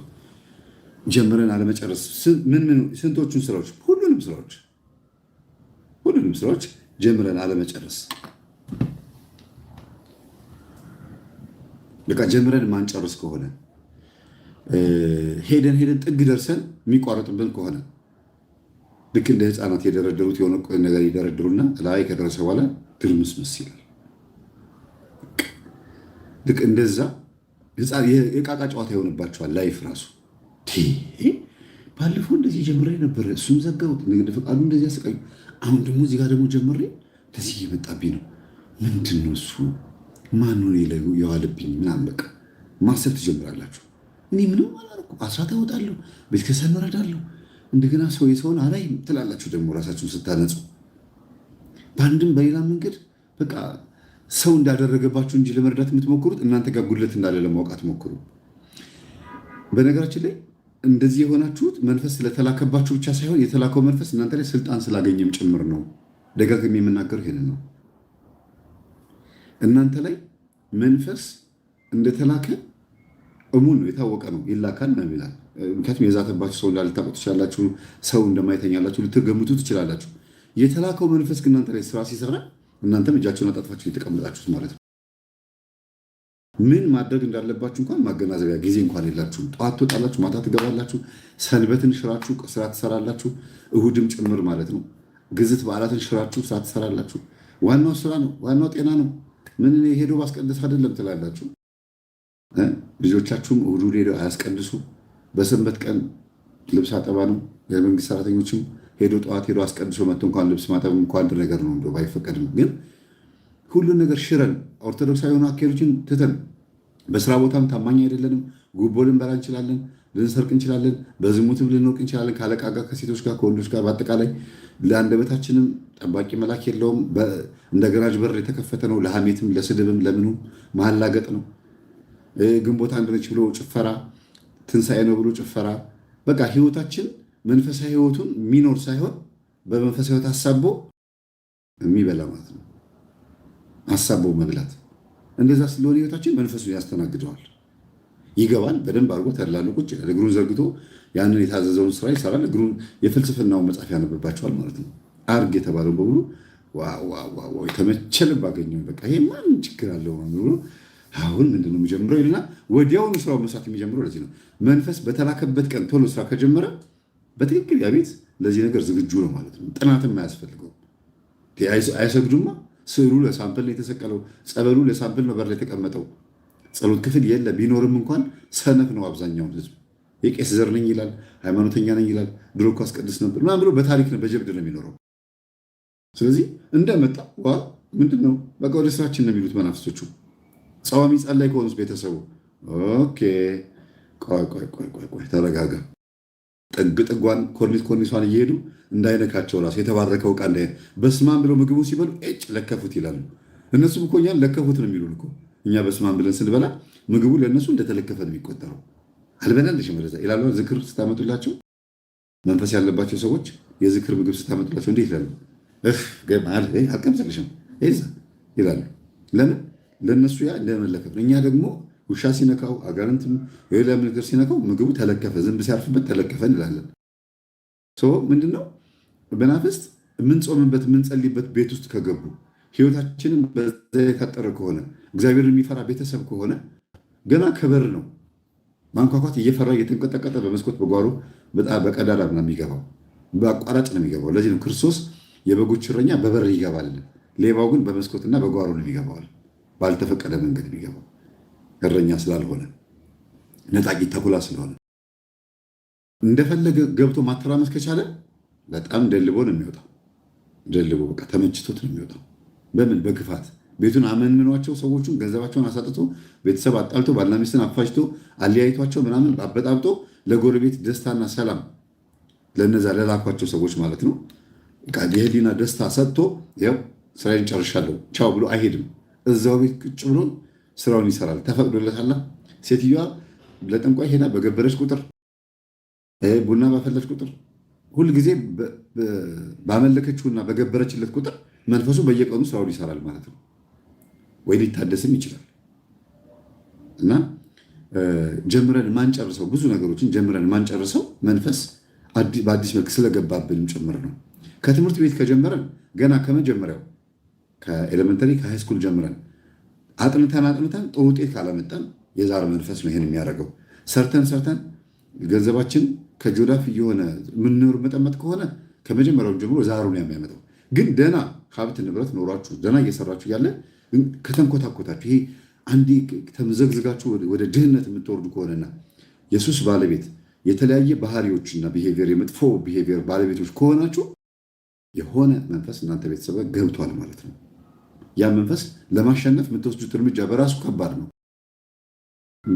ጀምረን አለመጨረስ። ስንቶቹን ስራዎች? ሁሉንም ስራዎች ጀምረን አለመጨረስ። በቃ ጀምረን ማንጨርስ ከሆነ ሄደን ጥግ ደርሰን የሚቋረጥብን ከሆነ ልክ እንደ ህፃናት የደረደሩት የሆነ ነገር ይደረድሩና ላይ ከደረሰ በኋላ ድርምስምስ ይላል። ልክ እንደዛ የቃቃ ጨዋታ ይሆንባቸዋል። ላይፍ ራሱ ባለፈው እንደዚህ ጀምሬ ነበረ፣ እሱም ዘጋሁት፣ ንግድ ፈቃዱ እንደዚህ ያሰቃዩ፣ አሁን ደግሞ እዚህ ጋር ደግሞ ጀምሬ እንደዚህ እየመጣብኝ ነው። ምንድን ነው እሱ? ማን የዋለብኝ ምናምን በቃ ማሰብ ትጀምራላችሁ። እኔ ምንም አላደረኩም፣ አስራት አወጣለሁ፣ ቤተክርስቲያን እረዳለሁ፣ እንደገና ሰው የሰውን አላይ ትላላችሁ። ደግሞ ራሳችሁን ስታነጹ በአንድም በሌላ መንገድ በቃ ሰው እንዳደረገባችሁ እንጂ ለመርዳት የምትሞክሩት እናንተ ጋር ጉድለት እንዳለ ለማወቅ አትሞክሩ። በነገራችን ላይ እንደዚህ የሆናችሁት መንፈስ ስለተላከባችሁ ብቻ ሳይሆን የተላከው መንፈስ እናንተ ላይ ስልጣን ስላገኘም ጭምር ነው። ደጋግሜ የምናገረው ይሄንን ነው። እናንተ ላይ መንፈስ እንደተላከ እሙን ነው፣ የታወቀ ነው። ይላካል ነው ይላል። ምክንያቱም የዛተባችሁ ሰው እንዳልታውቁ ትችላላችሁ። ሰው እንደማይተኛላችሁ ልትገምቱ ትችላላችሁ። የተላከው መንፈስ ግን እናንተ ላይ ስራ ሲሰራ እናንተም እጃችሁን አጣጥፋችሁ የተቀመጣችሁት ማለት ነው። ምን ማድረግ እንዳለባችሁ እንኳን ማገናዘቢያ ጊዜ እንኳን የላችሁም። ጠዋት ትወጣላችሁ፣ ማታ ትገባላችሁ። ሰንበትን ሽራችሁ ስራ ትሰራላችሁ፣ እሁድም ጭምር ማለት ነው። ግዝት በዓላትን ሽራችሁ ስራ ትሰራላችሁ። ዋናው ስራ ነው፣ ዋናው ጤና ነው። ምን ሄዶ ማስቀደስ አይደለም ትላላችሁ። ልጆቻችሁም እሁድ ሄደው አያስቀድሱ። በሰንበት ቀን ልብስ አጠባ ነው። የመንግስት ሰራተኞችም ሄዶ ጠዋት ሄዶ አስቀድሶ መጥቶ እንኳን ልብስ ማጠብ እንኳን አንድ ነገር ነው፣ እንደው ባይፈቀድም ግን ሁሉን ነገር ሽረን ኦርቶዶክሳዊ የሆኑ አካሄዶችን ትተን በስራ ቦታም ታማኝ አይደለንም። ጉቦ ልንበላ እንችላለን፣ ልንሰርቅ እንችላለን፣ በዝሙትም ልንወቅ እንችላለን። ከአለቃ ጋር፣ ከሴቶች ጋር፣ ከወንዶች ጋር በአጠቃላይ ለአንደበታችንም ጠባቂ መላክ የለውም። እንደ ገራጅ በር የተከፈተ ነው። ለሐሜትም ለስድብም ለምኑም ማላገጥ ነው። ግንቦት አንድ ነች ብሎ ጭፈራ፣ ትንሣኤ ነው ብሎ ጭፈራ። በቃ ህይወታችን መንፈሳዊ ህይወቱን የሚኖር ሳይሆን በመንፈሳዊ ህይወት አሳቦ የሚበላ ማለት ነው። አሳቦ መብላት። እንደዛ ስለሆነ ህይወታችን መንፈሱን ያስተናግደዋል። ይገባል። በደንብ አድርጎ ተላሉ ቁጭ ይላል። እግሩን ዘርግቶ ያንን የታዘዘውን ስራ ይሰራል። እግሩን የፍልስፍናውን መጽሐፍ ያነብባቸዋል ማለት ነው። አርግ የተባለው በሙሉ ተመቸል ባገኘው በቃ ይሄ ማን ችግር አለው ብሎ አሁን ምንድነው የሚጀምረው ይልና ወዲያውኑ ስራው መስራት የሚጀምረው ለዚህ ነው። መንፈስ በተላከበት ቀን ቶሎ ስራ ከጀመረ በትክክል ያ ቤት ለዚህ ነገር ዝግጁ ነው ማለት ነው። ጥናትም አያስፈልገው። አይሰግዱማ። ስዕሉ ለሳምፕል ነው የተሰቀለው። ጸበሉ ለሳምፕል ነው በር ላይ የተቀመጠው። ጸሎት ክፍል የለ። ቢኖርም እንኳን ሰነፍ ነው አብዛኛውን ህዝብ። የቄስ ዘር ነኝ ይላል፣ ሃይማኖተኛ ነኝ ይላል፣ ድሮ እኮ አስቀድስ ነበር ምናምን ብሎ በታሪክ ነው በጀብድ ነው የሚኖረው። ስለዚህ እንደመጣ ምንድን ነው በቃ ወደ ስራችን ነው የሚሉት መናፍስቶቹ። ጸዋሚ ጸላይ ከሆኑስ ቤተሰቡ ኦኬ፣ ቆይ ተረጋጋ። ጥግ ጥጓን ኮርኒሷን እየሄዱ እንዳይነካቸው ራሱ የተባረከው ዕቃ በስማን ብለው ምግቡ ሲበሉ ለከፉት ይላሉ። እነሱም እኮ እኛን ለከፉት ነው የሚሉን እኮ። እኛ በስማን ብለን ስንበላ ምግቡ ለእነሱ እንደተለከፈ ነው የሚቆጠረው። አልበላልሽም ወደዛ ይላሉ። ዝክር ስታመጡላቸው መንፈስ ያለባቸው ሰዎች የዝክር ምግብ ስታመጡላቸው እንዴት ይላሉ? አልቀምስልሽም ይላሉ። ለምን? ለእነሱ ያ እንደመለከፍ ነው። እኛ ደግሞ ውሻ ሲነካው አጋንንትም ሌላ ነገር ሲነካው ምግቡ ተለከፈ፣ ዝንብ ሲያርፍበት ተለከፈ እንላለን። ምንድነው መናፍስት የምንጾምበት የምንጸልይበት ቤት ውስጥ ከገቡ ህይወታችንን በዛ የታጠረ ከሆነ እግዚአብሔር የሚፈራ ቤተሰብ ከሆነ ገና ከበር ነው ማንኳኳት እየፈራ እየተንቀጠቀጠ በመስኮት በጓሮ በቀዳዳ ነው የሚገባው። በአቋራጭ ነው የሚገባው። ለዚህ ነው ክርስቶስ የበጎች እረኛ በበር ይገባል፣ ሌባው ግን በመስኮትና በጓሮ ነው የሚገባዋል። ባልተፈቀደ መንገድ የሚገባው እረኛ ስላልሆነ፣ ነጣቂ ተኩላ ስለሆነ እንደፈለገ ገብቶ ማተራመስ ከቻለ በጣም ደልቦ ነው የሚወጣው። ደልቦ በቃ ተመችቶት ነው የሚወጣው። በምን በክፋት ቤቱን አመንምኗቸው ሰዎቹን ገንዘባቸውን አሳጥቶ ቤተሰብ አጣልቶ ባልና ሚስትን አፋጅቶ አለያይቷቸው ምናምን አበጣብጦ ለጎረቤት ደስታና ሰላም ለነዛ ለላኳቸው ሰዎች ማለት ነው የህሊና ደስታ ሰጥቶ ያው ስራዬን ጨርሻለሁ ቻው ብሎ አይሄድም። እዛው ቤት ቁጭ ብሎ ስራውን ይሰራል። ተፈቅዶለታል። ሴትዮዋ ለጠንቋይ ሄዳ በገበረች ቁጥር ቡና ባፈላች ቁጥር ሁልጊዜ ባመለከችውና በገበረችለት ቁጥር መንፈሱ በየቀኑ ስራውን ይሰራል ማለት ነው። ወይ ሊታደስም ይችላል። እና ጀምረን ማንጨርሰው ብዙ ነገሮችን ጀምረን ማንጨርሰው መንፈስ በአዲስ መልክ ስለገባብንም ጭምር ነው። ከትምህርት ቤት ከጀመረን ገና ከመጀመሪያው ከኤሌመንተሪ ከሃይስኩል ጀምረን አጥንተን ጥሩ ውጤት ካላመጣን የዛር መንፈስ ነው ይሄን የሚያደርገው። ሰርተን ገንዘባችን ከጆዳፍ እየሆነ የምንኖር መጠመጥ ከሆነ ከመጀመሪያው ጀምሮ ዛሩን የሚያመጣው። ግን ደና ሀብት ንብረት ኖሯችሁ ደና እየሰራችሁ ያለ ከተንኮታኮታችሁ ይሄ አንዴ ተመዘግዝጋችሁ ወደ ድህነት የምትወርዱ ከሆነና የሱስ ባለቤት የተለያየ ባህሪዎችና ቢሄቪየር የመጥፎ ቢሄቪየር ባለቤቶች ከሆናችሁ የሆነ መንፈስ እናንተ ቤተሰብ ገብቷል ማለት ነው። ያ መንፈስ ለማሸነፍ የምትወስዱት እርምጃ በራሱ ከባድ ነው።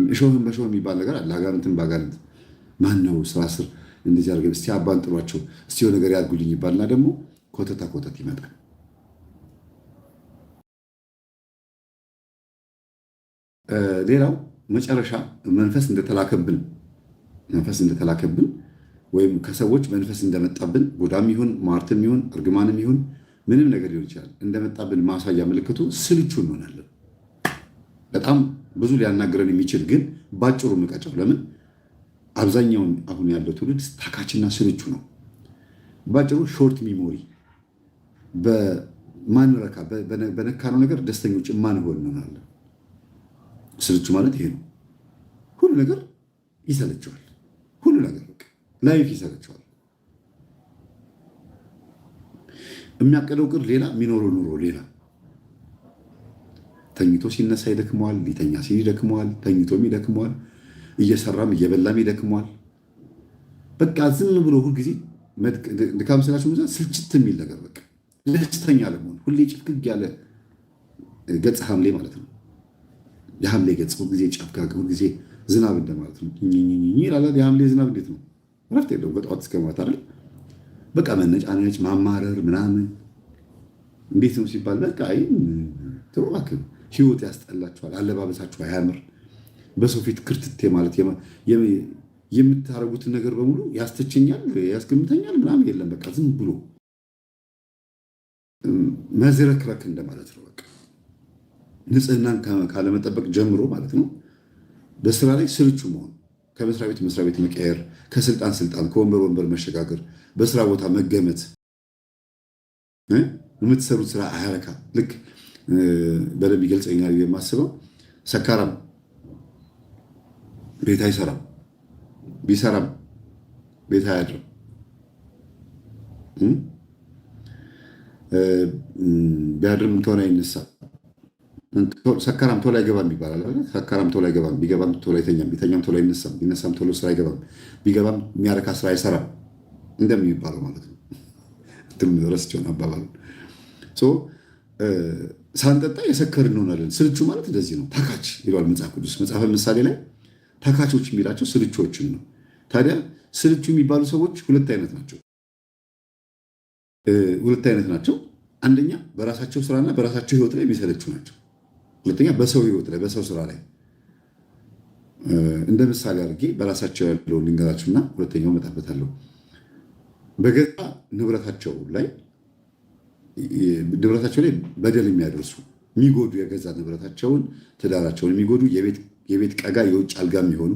እሾህን በሾህ የሚባል ነገር አለ። አጋንንትን በአጋንንት ማን ነው ስራ ስር እንደዚህ አድርገን እስቲ አባን ጥሏቸው እስቲ ነገር ያድርጉልኝ ይባልና ደግሞ ኮተት ይመጣል። ሌላው መጨረሻ መንፈስ እንደተላከብን ወይም ከሰዎች መንፈስ እንደመጣብን ቡዳም ይሁን ሟርትም ይሁን እርግማንም ይሁን ምንም ነገር ሊሆን ይችላል እንደመጣብን ማሳያ ምልክቱ ስልቹ እንሆናለን። በጣም ብዙ ሊያናግረን የሚችል ግን ባጭሩ ምቀጨው። ለምን አብዛኛውን አሁን ያለው ትውልድ ታካችና ስልቹ ነው። ባጭሩ ሾርት ሚሞሪ፣ በማንረካ በነካነው ነገር ደስተኞች ማንሆን እንሆናለን። ስልቹ ማለት ይሄ ነው። ሁሉ ነገር ይሰለቸዋል። ሁሉ ነገር ላይፍ ይሰለቸዋል። የሚያቀደው ቅር ሌላ፣ የሚኖረው ኑሮ ሌላ። ተኝቶ ሲነሳ ይደክመዋል፣ ሊተኛ ሲል ይደክመዋል፣ ተኝቶም ይደክመዋል፣ እየሰራም እየበላም ይደክመዋል። በቃ ዝም ብሎ ሁልጊዜ ድካም ስላችሁ ስልችት የሚል ነገር በቃ ደስተኛ ለመሆን ሁሌ ጭፍግግ ያለ ገጽ ሐምሌ ማለት ነው። የሐምሌ ገጽ ሁልጊዜ ጨፍጋግ፣ ሁልጊዜ ዝናብ እንደማለት ነው። ይላል የሐምሌ ዝናብ እንዴት ነው? ረፍት የለውም በጠዋት እስከ ማታ አይደል? በቃ መነጫነጭ ማማረር ምናምን እንዴት ነው ሲባል በቃ እባክህ ህይወት ያስጠላችኋል። አለባበሳችሁ አያምር፣ በሰው ፊት ክርትቴ ማለት የምታደርጉትን ነገር በሙሉ ያስተቸኛል፣ ያስገምተኛል ምናምን የለም። በቃ ዝም ብሎ መዝረክረክ እንደማለት ነው። በቃ ንጽህናን ካለመጠበቅ ጀምሮ ማለት ነው። በስራ ላይ ስልቹ መሆን፣ ከመስሪያ ቤት መስሪያ ቤት መቀየር፣ ከስልጣን ስልጣን፣ ከወንበር ወንበር መሸጋገር፣ በስራ ቦታ መገመት፣ የምትሰሩት ስራ አያረካ። ልክ በደንብ ይገልጸኛል የማስበው ሰካራም ቤት አይሰራም፣ ቢሰራም ቤት አያድርም። ቢያድርም ቶሎ አይነሳም። ሰካራም ቶሎ አይገባም ይባላል። ሰካራም ቶሎ አይገባም፣ ቢገባም ቶሎ አይተኛም፣ ቢተኛም ቶሎ አይነሳም፣ ቢነሳም ቶሎ ስራ አይገባም፣ ቢገባም የሚያረካ ስራ አይሰራም እንደሚባለው ማለት ነው። ረስቸውን አባባሉ ሳንጠጣ የሰከር እንሆናለን። ስልቹ ማለት እንደዚህ ነው። ታካች ይለዋል መጽሐፍ ቅዱስ። መጽሐፈ ምሳሌ ላይ ታካቾች የሚላቸው ስልቾችን ነው። ታዲያ ስልቹ የሚባሉ ሰዎች ሁለት አይነት ናቸው። አንደኛ በራሳቸው ስራና በራሳቸው ህይወት ላይ የሚሰለቹ ናቸው። ሁለተኛ በሰው ህይወት ላይ በሰው ስራ ላይ። እንደ ምሳሌ አድርጌ በራሳቸው ያለው ልንገራችሁና ሁለተኛው እመጣበታለሁ። በገዛ ንብረታቸው ላይ በደል የሚያደርሱ የሚጎዱ፣ የገዛ ንብረታቸውን ትዳራቸውን የሚጎዱ፣ የቤት ቀጋ የውጭ አልጋ የሚሆኑ፣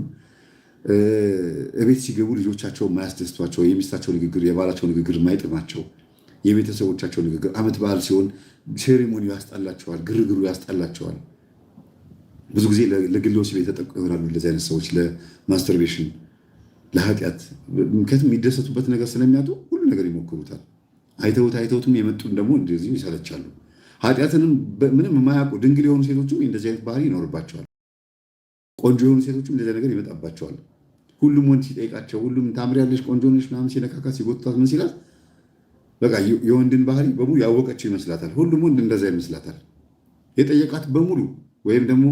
እቤት ሲገቡ ልጆቻቸው የማያስደስቷቸው፣ የሚስታቸው ንግግር የባላቸው ንግግር የማይጥማቸው፣ የቤተሰቦቻቸው ንግግር ዓመት በዓል ሲሆን ሴሪሞኒው ያስጠላቸዋል፣ ግርግሩ ያስጠላቸዋል። ብዙ ጊዜ ለግል ወሲብ የተጠቁ ይሆናሉ እንደዚህ አይነት ሰዎች፣ ለማስተርቤሽን፣ ለኃጢአት። ምክንያቱም የሚደሰቱበት ነገር ስለሚያጡ ሁሉ ነገር ይሞክሩታል። አይተውትም የመጡን ደግሞ እንደዚሁ ይሰለቻሉ። ኃጢአትንም ምንም የማያውቁ ድንግል የሆኑ ሴቶችም እንደዚህ አይነት ባህሪ ይኖርባቸዋል። ቆንጆ የሆኑ ሴቶችም እንደዚህ ነገር ይመጣባቸዋል። ሁሉም ወንድ ሲጠይቃቸው፣ ሁሉም ታምሪያለሽ፣ ቆንጆ ነሽ ምናምን ሲነካካት፣ ሲጎትታት ምን ሲላት በቃ የወንድን ባህሪ በሙሉ ያወቀችው ይመስላታል። ሁሉም ወንድ እንደዛ ይመስላታል። የጠየቃት በሙሉ ወይም ደግሞ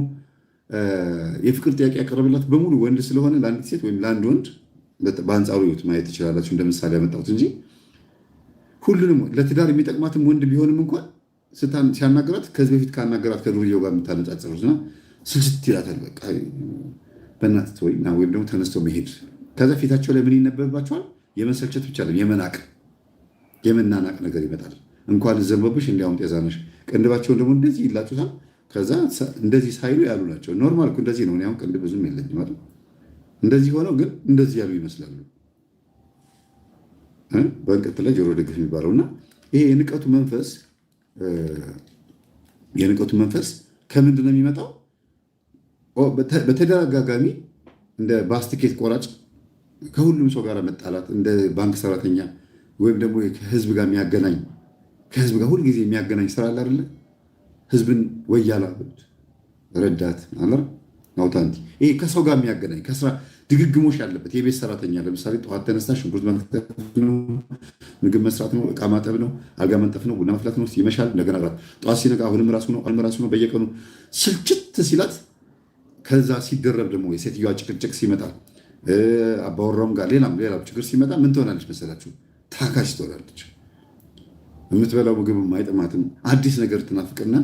የፍቅር ጥያቄ ያቀረበላት በሙሉ ወንድ ስለሆነ ለአንዲት ሴት ወይም ለአንድ ወንድ በአንጻሩ ህይወት ማየት ትችላላችሁ። እንደ ምሳሌ ያመጣሁት እንጂ ሁሉንም ለትዳር የሚጠቅማትም ወንድ ቢሆንም እንኳን ሲያናገራት ከዚህ በፊት ካናገራት ከዱርዬው ጋር የምታነጻጽሩትና ስልስት ይላታል። በቃ በእናትህ ወይ ወይም ደግሞ ተነስቶ መሄድ። ከዛ ፊታቸው ላይ ምን ይነበብባቸዋል? የመሰልቸት ብቻ የመናቅ የመናናቅ ነገር ይመጣል። እንኳን ዘንበብሽ እንዲያውም ጤዛነሽ። ቅንድባቸውን ደግሞ እንደዚህ ይላጩታል። ከዛ እንደዚህ ሳይሉ ያሉ ናቸው። ኖርማል እኮ እንደዚህ ነው። አሁን ቅንድብ ብዙም የለኝም ማለት እንደዚህ ሆነው ግን እንደዚህ ያሉ ይመስላሉ። በእንቅርት ላይ ጆሮ ደግፍ የሚባለው እና ይሄ የንቀቱ መንፈስ ከምንድን ነው የሚመጣው? በተደጋጋሚ እንደ ባስቲኬት ቆራጭ ከሁሉም ሰው ጋር መጣላት፣ እንደ ባንክ ሰራተኛ ወይም ደግሞ ከህዝብ ጋር የሚያገናኝ ከህዝብ ጋር ሁልጊዜ የሚያገናኝ ስራ አለ አይደለ? ህዝብን ወያላ ረዳት አለ አውታንቲ። ይሄ ከሰው ጋር የሚያገናኝ ከስራ ድግግሞሽ ያለበት የቤት ሰራተኛ ለምሳሌ ጠዋት ተነስታ ሽንኩርት መክተፍ ነው፣ ምግብ መስራት ነው፣ እቃ ማጠብ ነው፣ አልጋ መንጠፍ ነው፣ ቡና መፍላት ነው። ይመሻል፣ እንደገና ጠዋት ሲነቃ አሁንም ራሱ ነው። በየቀኑ ስልችት ሲላት ከዛ ሲደረብ ደግሞ የሴትዮዋ ጭቅጭቅ ሲመጣ አባወራውም ጋር ሌላም ችግር ሲመጣ ምን ትሆናለች መሰላችሁ? ታካሽ ትሆናለች። የምትበላው ምግብ አይጥማትም። አዲስ ነገር ትናፍቅና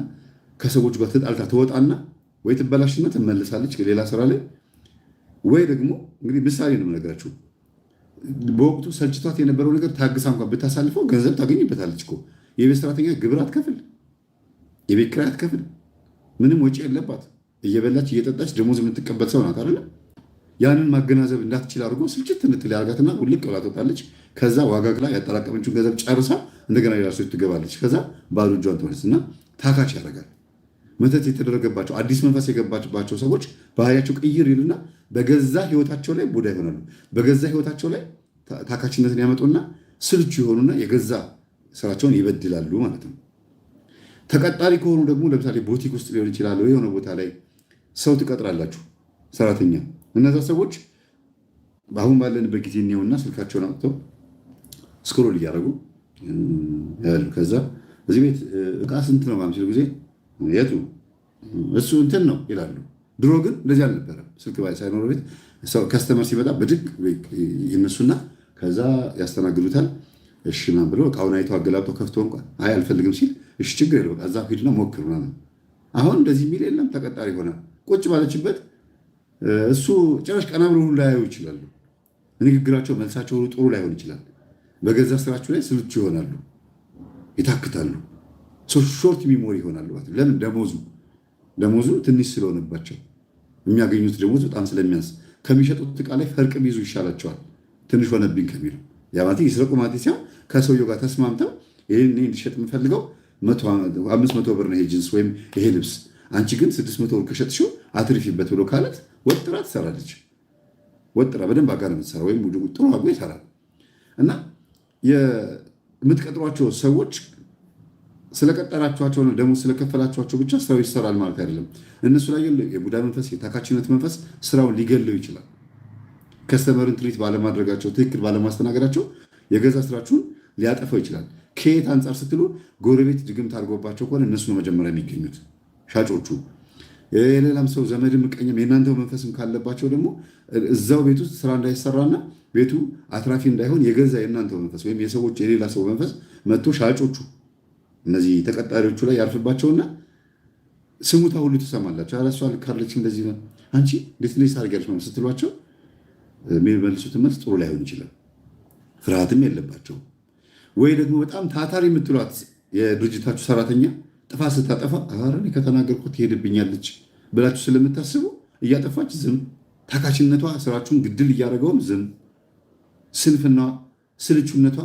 ከሰዎች ጋር ተጣልታ ትወጣና ወይ ትበላሽና ትመልሳለች ሌላ ስራ ላይ፣ ወይ ደግሞ እንግዲህ ምሳሌ ነው የምነግራችሁ። በወቅቱ ሰልችቷት የነበረው ነገር ታግሳ እንኳን ብታሳልፈው ገንዘብ ታገኝበታለች እኮ። የቤት ሰራተኛ ግብር አትከፍል፣ የቤት ኪራይ አትከፍል፣ ምንም ወጪ የለባት። እየበላች እየጠጣች ደሞዝ የምትቀበል ሰው ናት አይደለ? ያንን ማገናዘብ እንዳትችል አድርጎ ስልችት እንትል ያርጋትና ውልቅ ብላ ትወጣለች። ከዛ ዋጋ ግላ ያጠራቀመችውን ገንዘብ ጨርሳ እንደገና ሌላ ሰው ትገባለች። ከዛ ባዶ እጇን ትመለስና ታካች ያደርጋል። መተት የተደረገባቸው አዲስ መንፈስ የገባባቸው ሰዎች ባህሪያቸው ቅይር ይልና በገዛ ህይወታቸው ላይ ቡዳ ይሆናሉ። በገዛ ህይወታቸው ላይ ታካችነትን ያመጡና ስልቹ የሆኑና የገዛ ስራቸውን ይበድላሉ ማለት ነው። ተቀጣሪ ከሆኑ ደግሞ ለምሳሌ ቦቲክ ውስጥ ሊሆን ይችላል፣ የሆነ ቦታ ላይ ሰው ትቀጥራላችሁ ሰራተኛ። እነዛ ሰዎች አሁን ባለንበት ጊዜ እኒውና ስልካቸውን አውጥተው ስክሮል እያደረጉ ያሉ። ከዛ በዚህ ቤት እቃ ስንት ነው ሲሉ ጊዜ የቱ እሱ እንትን ነው ይላሉ። ድሮ ግን እንደዚህ አልነበረም። ስልክ ሳይኖር ቤት ከስተመር ሲመጣ ብድግ ይነሱና ከዛ ያስተናግዱታል። እሺ ምናምን ብለው እቃውን አይተው አገላብጠው ከፍቶ እንኳን አይ አልፈልግም ሲል እሺ ችግር የለው እዛ ሂድና ሞክር ምናምን። አሁን እንደዚህ የሚል የለም። ተቀጣሪ ይሆናል። ቁጭ ባለችበት እሱ ጭራሽ ቀና ብሎ ላያዩ ይችላሉ። ንግግራቸው መልሳቸው ጥሩ ላይሆን ይችላል። በገዛ ስራቸው ላይ ስልቹ ይሆናሉ፣ ይታክታሉ፣ ሾርት ሚሞሪ ይሆናሉ። ለምን? ደሞዙ ትንሽ ስለሆነባቸው የሚያገኙት ደሞዝ በጣም ስለሚያንስ ከሚሸጡት እቃ ላይ ፈርቅ ቢይዙ ይሻላቸዋል። ትንሽ ሆነብኝ ከሚሉ ያ ማለት ይስረቁ ማለት ሲሆን ከሰውየው ጋር ተስማምተው ይህን እንዲሸጥ የምፈልገው 500 ብር ነው ይሄ ጂንስ ወይም ይሄ ልብስ፣ አንቺ ግን 600 ብር ከሸጥሽው አትርፊበት ብሎ ካለት ወጥራ ትሰራለች። ወጥራ በደንብ አጋር የምትሰራ ወይም ጥሩ አድርጎ ይሰራል። እና የምትቀጥሯቸው ሰዎች ስለቀጠራችኋቸው ነው ደሞዝ ስለከፈላችኋቸው ብቻ ስራው ይሰራል ማለት አይደለም። እነሱ ላይ የቡዳ መንፈስ የታካችነት መንፈስ ስራውን ሊገለው ይችላል። ከስተመርን ትሪት ባለማድረጋቸው፣ ትክክል ባለማስተናገዳቸው የገዛ ስራችሁን ሊያጠፋው ይችላል። ከየት አንጻር ስትሉ ጎረቤት ድግምት አድርጎባቸው ከሆነ እነሱ ነው መጀመሪያ የሚገኙት ሻጮቹ። የሌላም ሰው ዘመድ ምቀኝም የእናንተው መንፈስም ካለባቸው ደግሞ እዛው ቤት ውስጥ ስራ እንዳይሰራና ቤቱ አትራፊ እንዳይሆን የገዛ የእናንተው መንፈስ ወይም የሰዎች የሌላ ሰው መንፈስ መጥቶ ሻጮቹ እነዚህ ተቀጣሪዎቹ ላይ ያርፍባቸውና ስሙታ ሁሉ ትሰማላቸው። አላሷ ካለች እንደዚህ ነው አንቺ እንዴት እንደዚህ ታደርጊያለሽ ነው ስትሏቸው የሚመልሱት መልስ ጥሩ ላይሆን ይችላል። ፍርሃትም የለባቸው። ወይ ደግሞ በጣም ታታሪ የምትሏት የድርጅታችሁ ሰራተኛ ጥፋት ስታጠፋ ኧረ እኔ ከተናገርኩት ትሄድብኛለች ብላችሁ ስለምታስቡ እያጠፋች ዝም፣ ታካችነቷ ስራችሁን ግድል እያደረገውም ዝም፣ ስንፍናዋ፣ ስልቹነቷ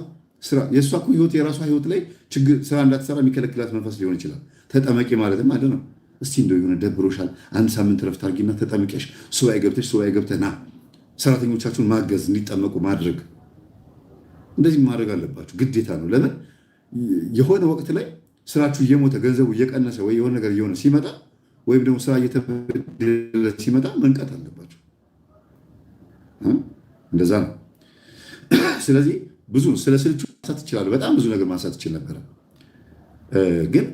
የእሷ እኮ ህይወት የራሷ ህይወት ላይ ችግር ስራ እንዳትሰራ የሚከለክላት መንፈስ ሊሆን ይችላል። ተጠመቂ ማለትም አለ ነው። እስቲ እንደው የሆነ ደብሮሻል፣ አንድ ሳምንት ረፍት አድርጊና ተጠምቀሽ ሱባኤ ገብተህ ና ሰራተኞቻችሁን ማገዝ እንዲጠመቁ ማድረግ እንደዚህ ማድረግ አለባችሁ፣ ግዴታ ነው። ለምን የሆነ ወቅት ላይ ስራችሁ እየሞተ ገንዘቡ እየቀነሰ ወይ የሆነ ነገር እየሆነ ሲመጣ ወይም ደግሞ ስራ እየተበደለ ሲመጣ መንቀት አለባቸው። እንደዛ ነው። ስለዚህ ብዙ ስለ ስልቹ ማንሳት ይችላሉ። በጣም ብዙ ነገር ማንሳት ይችል ነበረ፣ ግን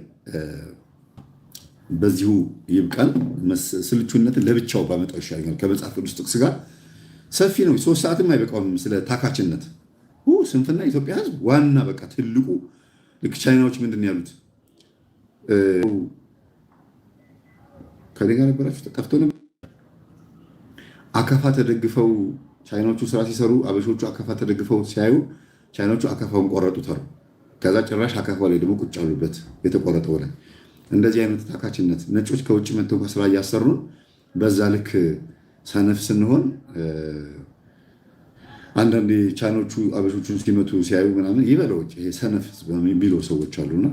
በዚሁ ይብቃል። ስልቹነትን ለብቻው ባመጣው ይሻለኛል። ከመጽሐፍ ቅዱስ ጥቅስ ጋር ሰፊ ነው፣ 3 ሰዓትም አይበቃውም። ስለ ታካችነት ስንፍና ኢትዮጵያ ሕዝብ ዋና በቃ ትልቁ ልክ ቻይናዎች ምንድን ነው ያሉት? ከኔ ጋር ነበራችሁ? ጠፍቶ ነበር። አካፋ ተደግፈው ቻይናዎቹ ስራ ሲሰሩ አበሾቹ አካፋ ተደግፈው ሲያዩ ቻይናዎቹ አካፋውን ቆረጡት አሉ። ከዛ ጭራሽ አካፋ ላይ ደግሞ ቁጭ አሉበት የተቆረጠው ላይ። እንደዚህ አይነት ታካችነት ነጮች ከውጭ መጥተው ከስራ እያሰሩን በዛ ልክ ሰነፍ ስንሆን አንዳንድ ቻይናዎቹ አበሾቹን ሲመቱ ሲያዩ ምናምን ይበለው ይሄ ሰነፍ የሚለው ሰዎች አሉና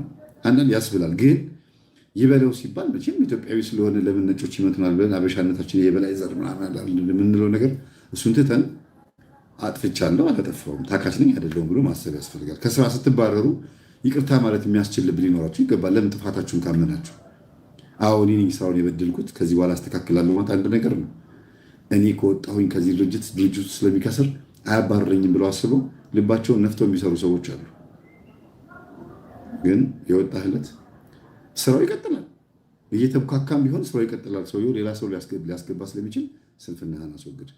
አንዳንድ ያስብላል። ግን ይበለው ሲባል መቼም ኢትዮጵያዊ ስለሆነ ለምን ነጮች ይመቱናል ብለን አበሻነታችን የበላይ ዘር ምናምን የምንለው ነገር እሱን ትተን አጥፍቻለሁ አላጠፋሁም ታካች ነኝ አይደለሁም ብሎ ማሰብ ያስፈልጋል። ከስራ ስትባረሩ ይቅርታ ማለት የሚያስችል ልብ ሊኖራችሁ ይገባል። ለምን ጥፋታችሁን ካመናችሁ እኔ ነኝ ስራውን የበደልኩት ከዚህ በኋላ አስተካክላለሁ ማለት አንድ ነገር ነው። እኔ ከወጣሁኝ ከዚህ ድርጅቱ ስለሚከስር አያባረረኝም ብለው አስበው ልባቸውን ነፍተው የሚሰሩ ሰዎች አሉ። ግን የወጣህለት ስራው ይቀጥላል። እየተብካካም ቢሆን ስራው ይቀጥላል። ሰውየው ሌላ ሰው ሊያስገባ ስለሚችል ስንፍናህን አስወግድ።